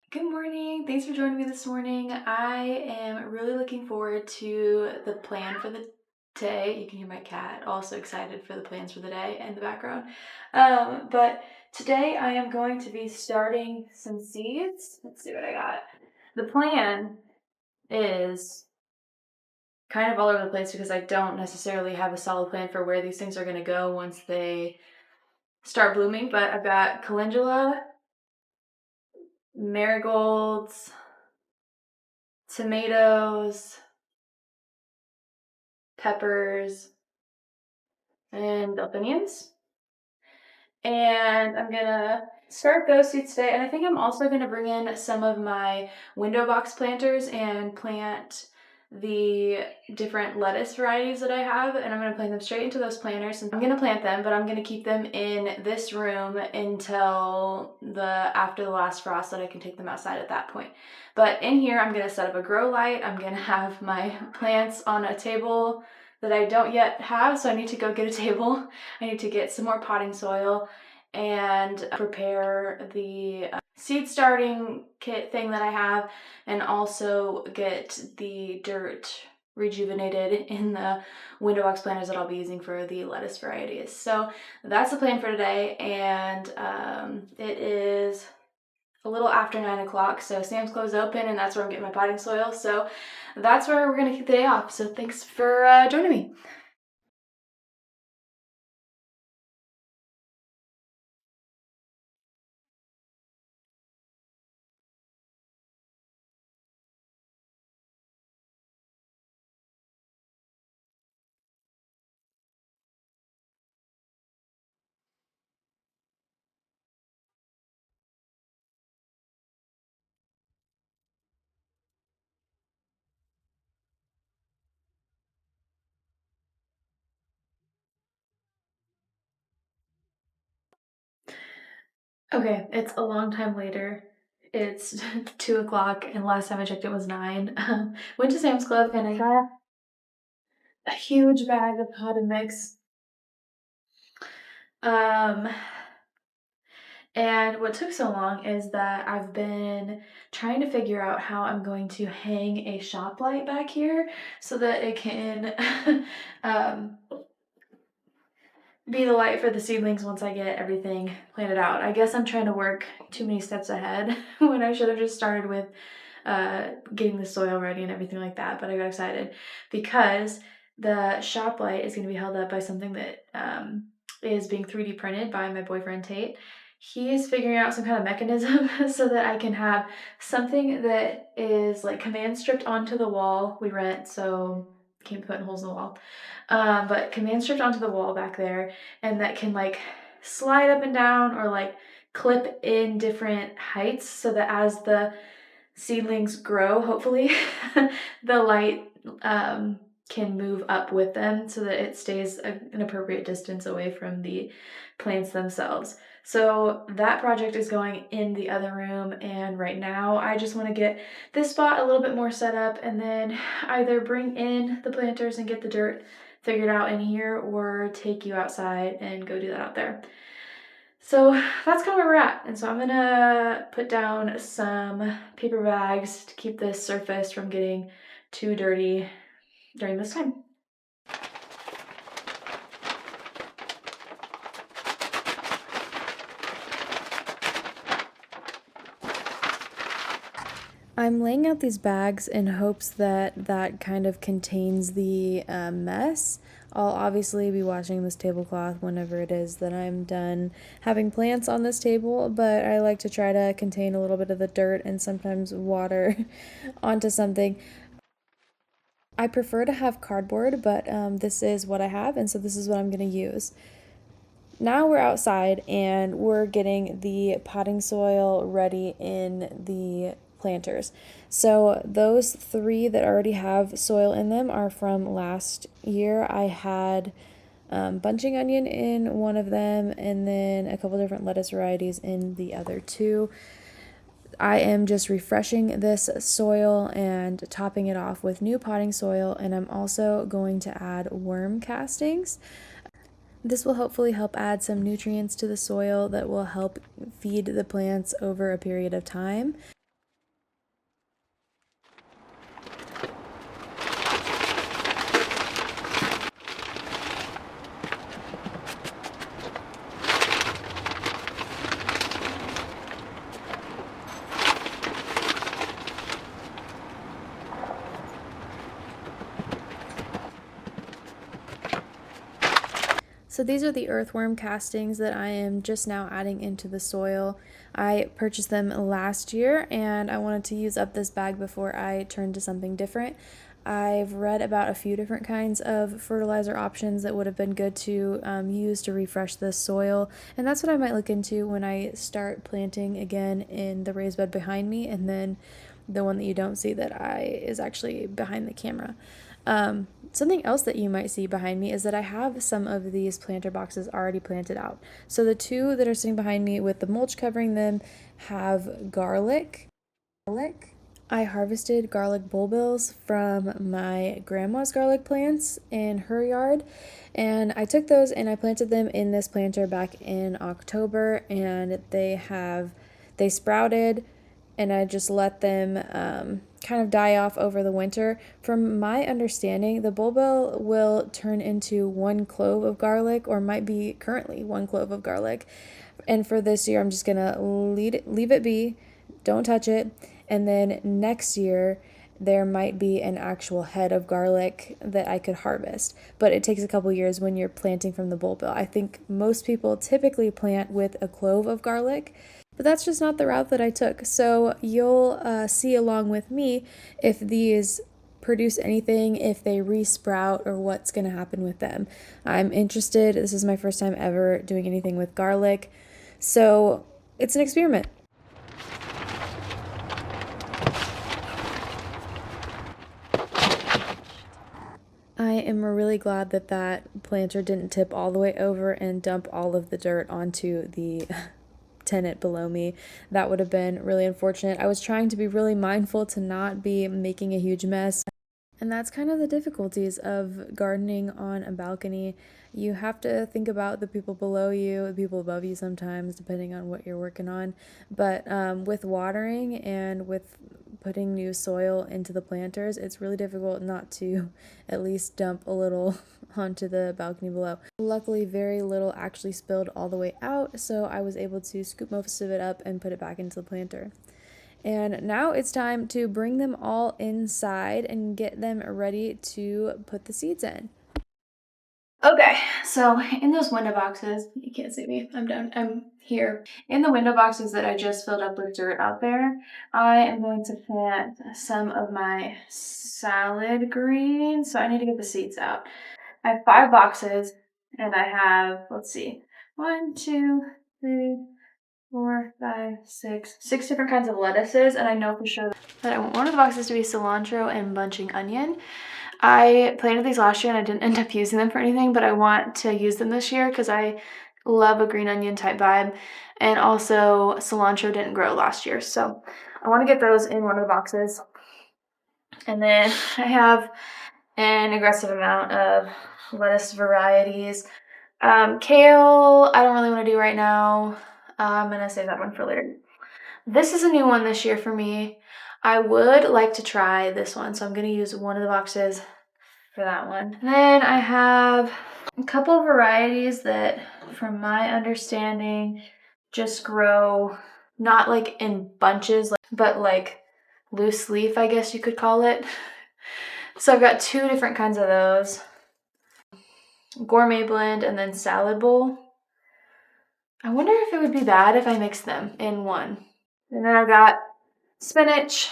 Good morning. Thanks for joining me this morning. I am really looking forward to the plan for the day. You can hear my cat also excited for the plans for the day in the background. But today I am going to be starting some seeds. Let's see what I got. The plan is kind of all over the place because I don't necessarily have a solid plan for where these things are going to go once they start blooming, but I've got calendula, marigolds, tomatoes, peppers, and delphiniums. And I'm gonna start those seeds today. And I think I'm also gonna bring in some of my window box planters and plant the different lettuce varieties that I have, and I'm gonna plant them straight into those planters. And I'm gonna plant them, but I'm gonna keep them in this room until after the last frost, so that I can take them outside at that point. But in here, I'm gonna set up a grow light. I'm gonna have my plants on a table that I don't yet have, so I need to go get a table. I need to get some more potting soil and prepare the seed starting kit thing that I have, and also get the dirt rejuvenated in the window box planters that I'll be using for the lettuce varieties. So that's the plan for today, and it is a little after 9 o'clock, so Sam's Club is open, and that's where I'm getting my potting soil. So that's where we're gonna kick the day off. So thanks for joining me. Okay, it's a long time later. It's 2 o'clock, and last time I checked it was 9. Went to Sam's Club and I got a huge bag of potted mix. Um, and what took so long is that I've been trying to figure out how I'm going to hang a shop light back here so that it can um, be the light for the seedlings once I get everything planted out. I guess I'm trying to work too many steps ahead when I should have just started with getting the soil ready and everything like that. But I got excited because the shop light is going to be held up by something that is being 3D printed by my boyfriend Tate. He is figuring out some kind of mechanism so that I can have something that is like command stripped onto the wall we rent, so can't put holes in the wall. But command stripped onto the wall back there, and that can like slide up and down or like clip in different heights so that as the seedlings grow, hopefully, the light can move up with them so that it stays an appropriate distance away from the plants themselves. So that project is going in the other room, and right now I just want to get this spot a little bit more set up and then either bring in the planters and get the dirt figured out in here or take you outside and go do that out there. So that's kind of where we're at. And so I'm gonna put down some paper bags to keep this surface from getting too dirty during this time. I'm laying out these bags in hopes that that kind of contains the mess. I'll obviously be washing this tablecloth whenever it is that I'm done having plants on this table, but I like to try to contain a little bit of the dirt and sometimes water onto something. I prefer to have cardboard, but this is what I have, and so this is what I'm going to use. Now we're outside and we're getting the potting soil ready in the planters. So those 3 that already have soil in them are from last year. I had bunching onion in one of them, and then a couple different lettuce varieties in the other 2. I am just refreshing this soil and topping it off with new potting soil, and I'm also going to add worm castings. This will hopefully help add some nutrients to the soil that will help feed the plants over a period of time. So these are the earthworm castings that I am just now adding into the soil. I purchased them last year and I wanted to use up this bag before I turn to something different. I've read about a few different kinds of fertilizer options that would have been good to use to refresh the soil, and that's what I might look into when I start planting again in the raised bed behind me, and then the one that you don't see that is actually behind the camera. Something else that you might see behind me is that I have some of these planter boxes already planted out. So the two that are sitting behind me with the mulch covering them have garlic. I harvested garlic bulbils from my grandma's garlic plants in her yard, and I took those and I planted them in this planter back in October, and they sprouted, and I just let them kind of die off over the winter. From my understanding, the bulbil will turn into one clove of garlic, or might be currently one clove of garlic. And for this year, I'm just gonna leave it be, don't touch it. And then next year, there might be an actual head of garlic that I could harvest. But it takes a couple years when you're planting from the bulbil. I think most people typically plant with a clove of garlic, but that's just not the route that I took. So you'll see along with me if these produce anything, if they resprout, or what's going to happen with them. I'm interested. This is my first time ever doing anything with garlic. So it's an experiment. I am really glad that that planter didn't tip all the way over and dump all of the dirt onto the tenant below me. That would have been really unfortunate. I was trying to be really mindful to not be making a huge mess. And that's kind of the difficulties of gardening on a balcony. You have to think about the people below you, the people above you sometimes, depending on what you're working on. But with watering and with putting new soil into the planters, it's really difficult not to at least dump a little onto the balcony below. Luckily, very little actually spilled all the way out, so I was able to scoop most of it up and put it back into the planter. And now it's time to bring them all inside and get them ready to put the seeds in. Okay, so in those window boxes, you can't see me, I'm here. In the window boxes that I just filled up with dirt out there, I am going to plant some of my salad greens. So I need to get the seeds out. I have 5 boxes and I have, let's see, 1, 2, 3, 4, 5, 6 different kinds of lettuces, and I know for sure that I want one of the boxes to be cilantro and bunching onion. I planted these last year and I didn't end up using them for anything, but I want to use them this year because I love a green onion type vibe, and also cilantro didn't grow last year, so I want to get those in one of the boxes. And then I have an aggressive amount of lettuce varieties. Kale, I don't really want to do right now. I'm gonna save that one for later. This is a new one this year for me. I would like to try this one, so I'm gonna use one of the boxes for that one. Then I have a couple varieties that, from my understanding, just grow not like in bunches, but like loose leaf, I guess you could call it. So I've got 2 different kinds of those. Gourmet blend and then salad bowl. I wonder if it would be bad if I mixed them in one. And then I've got spinach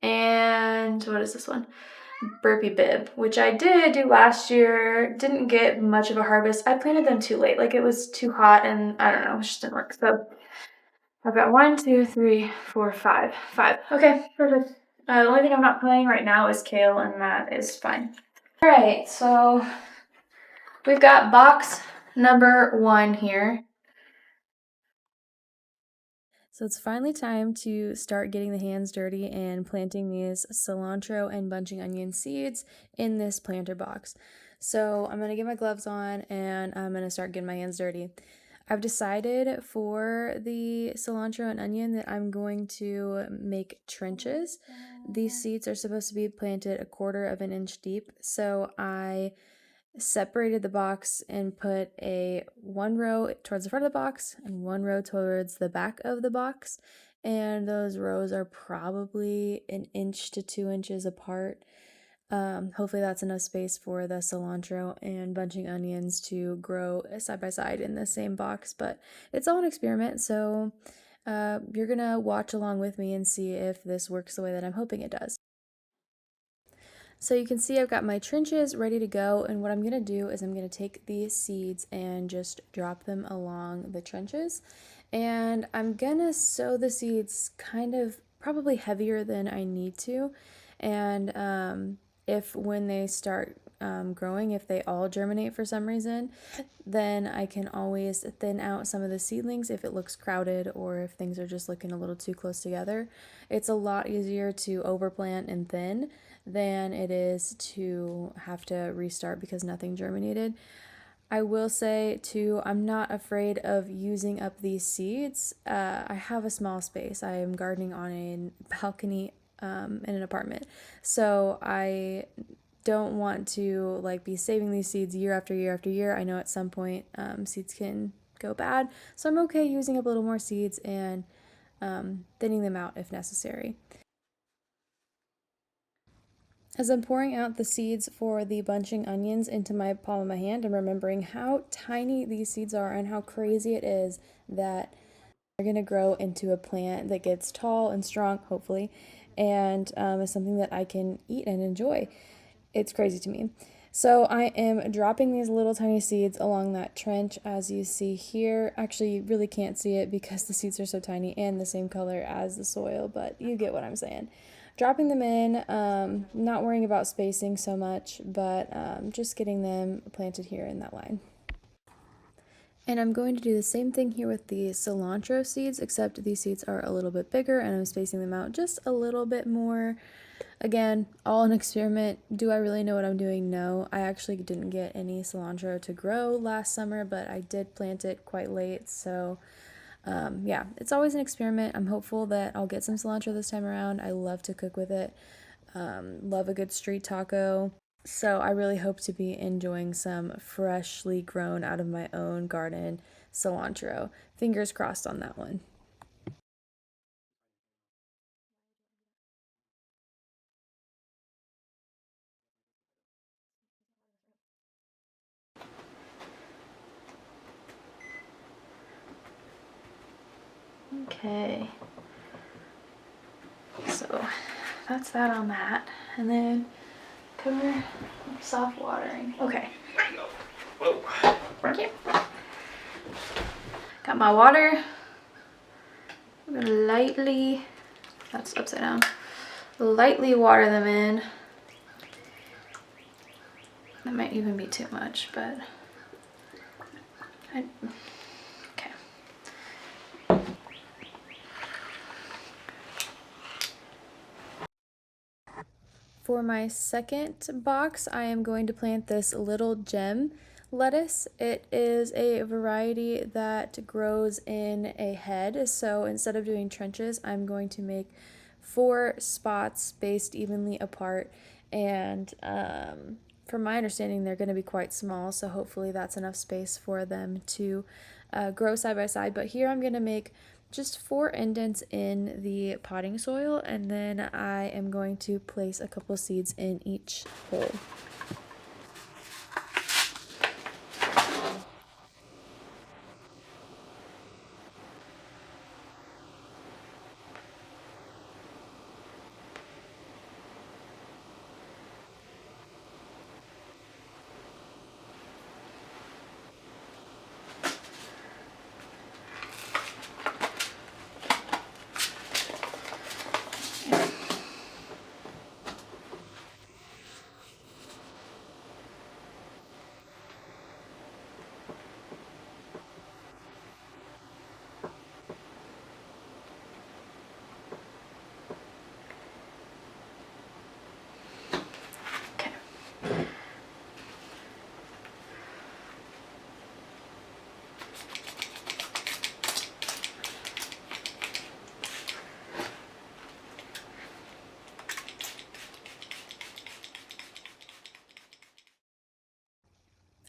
and what is this one? Burpee bib, which I did do last year. Didn't get much of a harvest. I planted them too late. Like it was too hot and I don't know, it just didn't work. So I've got 1, 2, 3, 4, 5. 5. Okay, perfect. The only thing I'm not planting right now is kale, and that is fine. All right, so we've got box number 1 here. So it's finally time to start getting the hands dirty and planting these cilantro and bunching onion seeds in this planter box. So I'm going to get my gloves on and I'm going to start getting my hands dirty. I've decided for the cilantro and onion that I'm going to make trenches. These seeds are supposed to be planted 1/4 of an inch deep, so I separated the box and put one row towards the front of the box and 1 row towards the back of the box, and those rows are probably 1 inch to 2 inches apart. Hopefully that's enough space for the cilantro and bunching onions to grow side by side in the same box, but it's all an experiment, so you're gonna watch along with me and see if this works the way that I'm hoping it does. So you can see I've got my trenches ready to go, and what I'm gonna do is I'm gonna take these seeds and just drop them along the trenches, and I'm gonna sow the seeds kind of probably heavier than I need to, and if when they start growing, if they all germinate for some reason, then I can always thin out some of the seedlings if it looks crowded or if things are just looking a little too close together. It's a lot easier to overplant and thin than it is to have to restart because nothing germinated. I will say too, I'm not afraid of using up these seeds. I have a small space. I am gardening on a balcony in an apartment, so I don't want to like be saving these seeds year after year after year. I know at some point seeds can go bad, so I'm okay using up a little more seeds and thinning them out if necessary. As I'm pouring out the seeds for the bunching onions into my palm of my hand, I'm remembering how tiny these seeds are and how crazy it is that they're going to grow into a plant that gets tall and strong, hopefully, and is something that I can eat and enjoy. It's crazy to me. So I am dropping these little tiny seeds along that trench as you see here. Actually, you really can't see it because the seeds are so tiny and the same color as the soil, but you get what I'm saying. Dropping them in, not worrying about spacing so much, but just getting them planted here in that line. And I'm going to do the same thing here with the cilantro seeds, except these seeds are a little bit bigger and I'm spacing them out just a little bit more. Again, all an experiment. Do I really know what I'm doing? No. I actually didn't get any cilantro to grow last summer, but I did plant it quite late. So, yeah, it's always an experiment. I'm hopeful that I'll get some cilantro this time around. I love to cook with it. Love a good street taco. So, I really hope to be enjoying some freshly grown out of my own garden cilantro. Fingers crossed on that one. Okay, so that's that on that. And then cover soft watering. Okay. Whoa. Thank you. Got my water. I'm gonna lightly, that's upside down, lightly water them in. That might even be too much, but okay. For my second box, I am going to plant this little gem lettuce. It is a variety that grows in a head. So instead of doing trenches, I'm going to make 4 spots spaced evenly apart. And from my understanding, they're going to be quite small. So hopefully that's enough space for them to grow side by side. But here I'm going to make just 4 indents in the potting soil, and then I am going to place a couple seeds in each hole.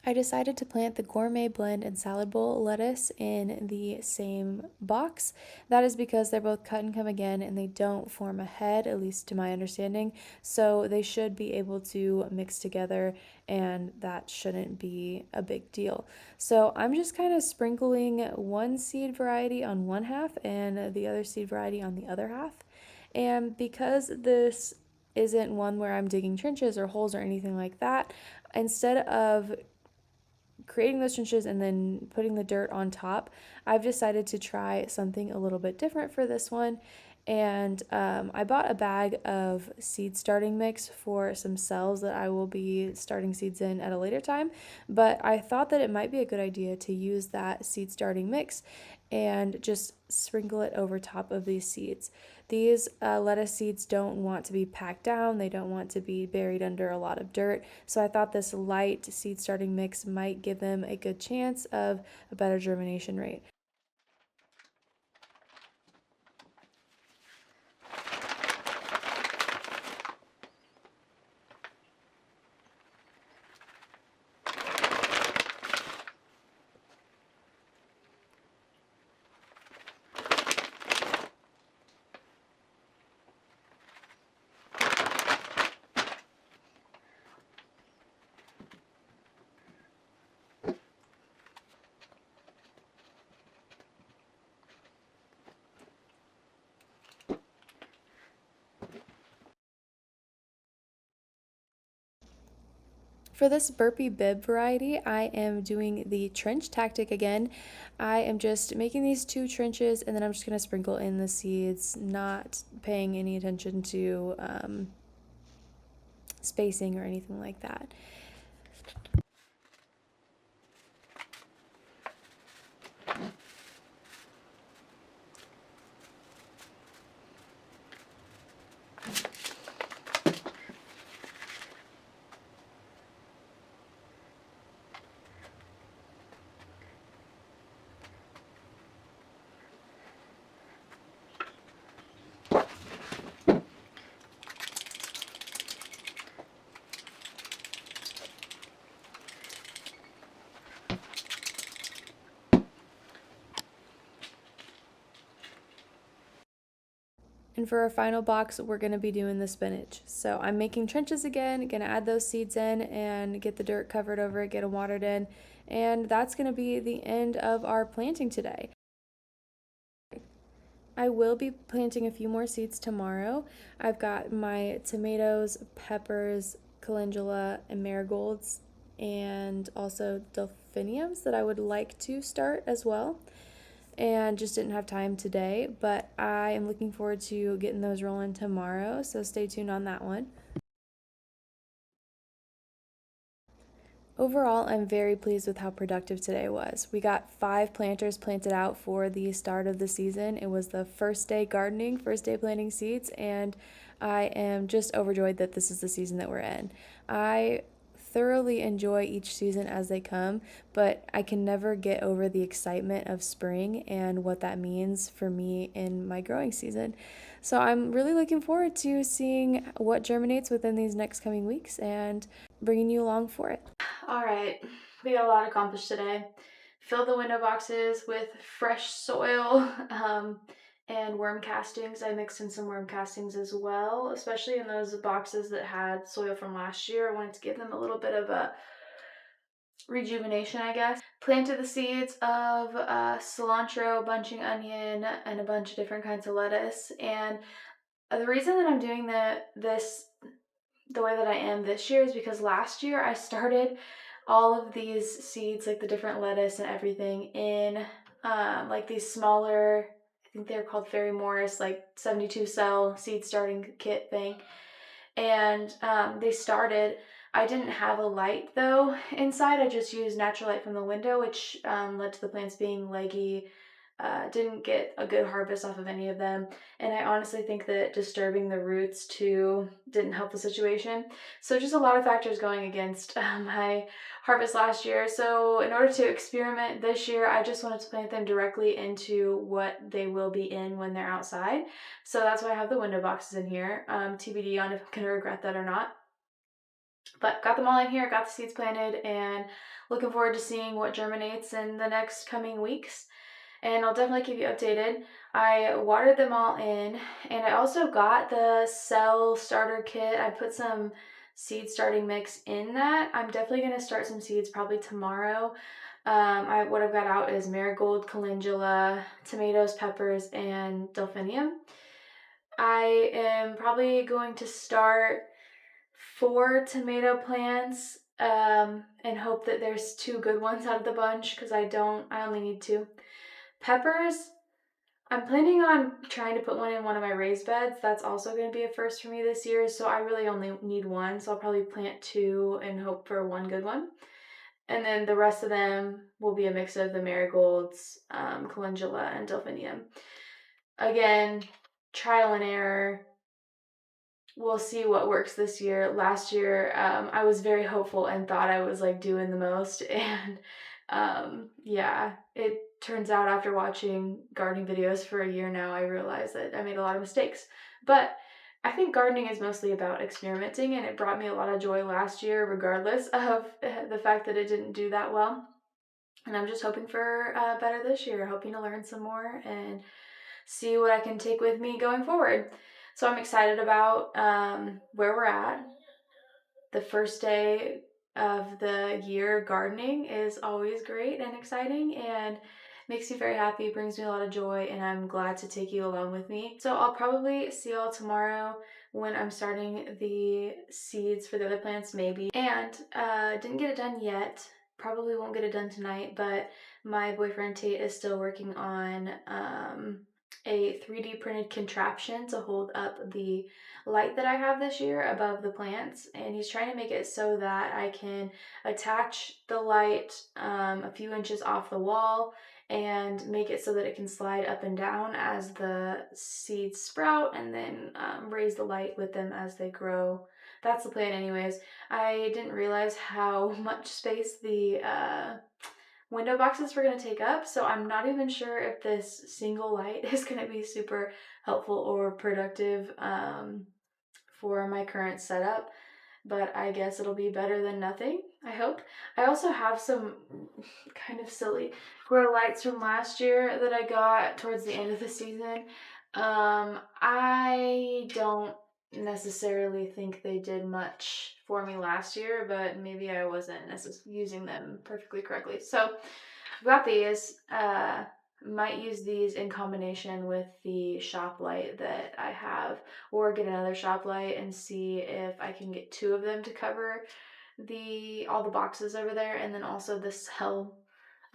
I decided to plant the gourmet blend and salad bowl lettuce in the same box. That is because they're both cut and come again and they don't form a head, at least to my understanding. So they should be able to mix together and that shouldn't be a big deal. So I'm just kind of sprinkling one seed variety on one half and the other seed variety on the other half. And because this isn't one where I'm digging trenches or holes or anything like that, instead of creating those trenches and then putting the dirt on top, I've decided to try something a little bit different for this one. And I bought a bag of seed starting mix for some cells that I will be starting seeds in at a later time. But I thought that it might be a good idea to use that seed starting mix and just sprinkle it over top of these seeds. These lettuce seeds don't want to be packed down, they don't want to be buried under a lot of dirt. So I thought this light seed starting mix might give them a good chance of a better germination rate. For this burpee bib variety, I am doing the trench tactic again. I am just making these two trenches and then I'm just going to sprinkle in the seeds, not paying any attention to spacing or anything like that. And for our final box, we're going to be doing the spinach. So I'm making trenches again, going to add those seeds in and get the dirt covered over it, get them watered in. And that's going to be the end of our planting today. I will be planting a few more seeds tomorrow. I've got my tomatoes, peppers, calendula, and marigolds, and also delphiniums that I would like to start as well. And just didn't have time today, but I am looking forward to getting those rolling tomorrow, so stay tuned on that one. Overall, I'm very pleased with how productive today was. We got 5 planters planted out for the start of the season. It was the first day gardening, first day planting seeds, and I am just overjoyed that this is the season that we're in. I thoroughly enjoy each season as they come, but I can never get over the excitement of spring and what that means for me in my growing season. So I'm really looking forward to seeing what germinates within these next coming weeks and bringing you along for it. All right, we got a lot accomplished today. Fill the window boxes with fresh soil and worm castings. I mixed in some worm castings as well, especially in those boxes that had soil from last year. I wanted to give them a little bit of a rejuvenation, I guess. Planted the seeds of cilantro, bunching onion, and a bunch of different kinds of lettuce. And the reason that I'm doing this the way that I am this year is because last year I started all of these seeds, like the different lettuce and everything, in like these smaller, I think they're called Fairy Morris, like 72 cell seed starting kit thing. And they started. I didn't have a light though inside. I just used natural light from the window, which led to the plants being leggy. Didn't get a good harvest off of any of them. And I honestly think that disturbing the roots too didn't help the situation. So just a lot of factors going against my harvest last year. So in order to experiment this year, I just wanted to plant them directly into what they will be in when they're outside. So that's why I have the window boxes in here. TBD on if I'm going to regret that or not. But got them all in here, got the seeds planted, and looking forward to seeing what germinates in the next coming weeks. And I'll definitely keep you updated. I watered them all in, and I also got the cell starter kit. I put some seed starting mix in that. I'm definitely going to start some seeds probably tomorrow. What I've got out is marigold, calendula, tomatoes, peppers, and delphinium. I am probably going to start 4 tomato plants and hope that there's 2 good ones out of the bunch because I only need 2. Peppers, I'm planning on trying to put one in one of my raised beds. That's also going to be a first for me this year, so I really only need 1, so I'll probably plant 2 and hope for 1 good one. And then the rest of them will be a mix of the marigolds, calendula, and delphinium. Again, trial and error. We'll see what works this year. Last year, I was very hopeful and thought I was like doing the most. And yeah, it turns out after watching gardening videos for a year now, I realized that I made a lot of mistakes. But I think gardening is mostly about experimenting, and it brought me a lot of joy last year, regardless of the fact that it didn't do that well. And I'm just hoping for better this year, hoping to learn some more and see what I can take with me going forward. So I'm excited about where we're at. The first day of the year gardening is always great and exciting and makes me very happy, brings me a lot of joy, and I'm glad to take you along with me. So I'll probably see y'all tomorrow when I'm starting the seeds for the other plants, maybe. And didn't get it done yet. Probably won't get it done tonight, but my boyfriend Tate is still working on a 3D printed contraption to hold up the light that I have this year above the plants, and he's trying to make it so that I can attach the light a few inches off the wall and make it so that it can slide up and down as the seeds sprout, and then raise the light with them as they grow. That's the plan anyways. I didn't realize how much space the window boxes were going to take up, so I'm not even sure if this single light is going to be super helpful or productive for my current setup, but I guess it'll be better than nothing, I hope. I also have some kind of silly grow lights from last year that I got towards the end of the season. I don't necessarily think they did much for me last year, but maybe I wasn't using them perfectly correctly. So I've got these. Might use these in combination with the shop light that I have, or get another shop light and see if I can get 2 of them to cover all the boxes over there, and then also the cell.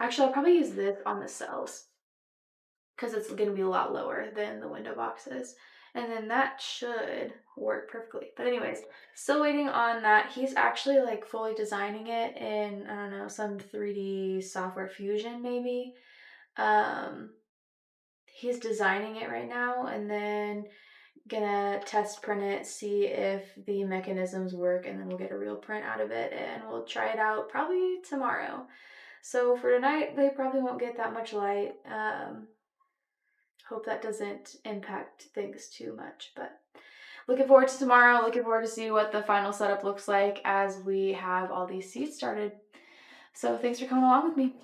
Actually, I'll probably use this on the cells because it's going to be a lot lower than the window boxes. And then that should work perfectly. But anyways, still waiting on that. He's actually like fully designing it in, I don't know, some 3D software fusion maybe. He's designing it right now, and then gonna test print it, see if the mechanisms work, and then we'll get a real print out of it, and we'll try it out probably tomorrow. So for tonight, they probably won't get that much light. Hope that doesn't impact things too much, but looking forward to tomorrow. Looking forward to see what the final setup looks like as we have all these seeds started. So thanks for coming along with me.